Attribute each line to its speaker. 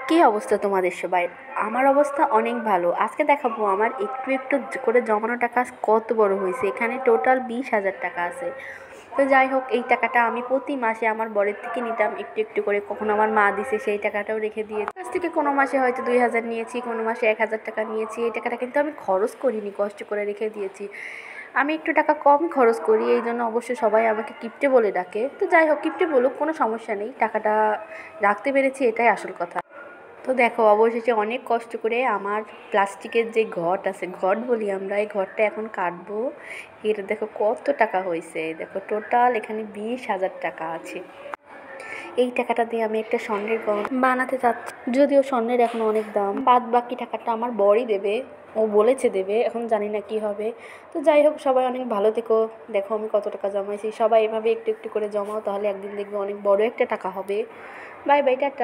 Speaker 1: কী অবস্থা তোমাদের সবার? আমার অবস্থা অনেক ভালো। আজকে দেখাবো আমার একটু একটু করে জমানো টাকা আজ কত বড় হয়েছে। এখানে টোটাল 20,000 টাকা আছে। তো যাই হোক, এই টাকাটা আমি প্রতি মাসে আমার বরের থেকে নিতাম একটু একটু করে। কখনো আমার মা দিছে, সেই টাকাটাও রেখে দিয়ে কাছ থেকে কোনো মাসে হয়তো 2,000 নিয়েছি, কোনো মাসে 1,000 টাকা নিয়েছি। এই টাকাটা কিন্তু আমি খরচ করিনি, কষ্ট করে রেখে দিয়েছি। আমি একটু টাকা কম খরচ করি, এই জন্য অবশ্য সবাই আমাকে কিপটে বলে ডাকে। তো যাই হোক, কিপটে বলুক, কোনো সমস্যা নেই। টাকাটা রাখতে পেরেছি, এটাই আসল কথা। তো দেখো, অবশেষে অনেক কষ্ট করে আমার প্লাস্টিকের যে ঘট আছে, ঘট বলি আমরা, এই ঘরটা এখন কাটবো। এটা দেখো কত টাকা হয়েছে। দেখো টোটাল এখানে 20,000 টাকা আছে। এই টাকাটা দিয়ে আমি একটা স্বর্ণের গয়না বানাতে চাচ্ছি, যদিও স্বর্ণের এখন অনেক দাম। বাদ বাকি টাকাটা আমার বরই দেবে, ও বলেছে দেবে, এখন জানি না কি হবে। তো যাই হোক, সবাই অনেক ভালো থেকো। দেখো আমি কত টাকা জমাইছি। সবাই এভাবে একটু একটু করে জমাও, তাহলে একদিন দেখবে অনেক বড় একটা টাকা হবে। Bye bye, tata.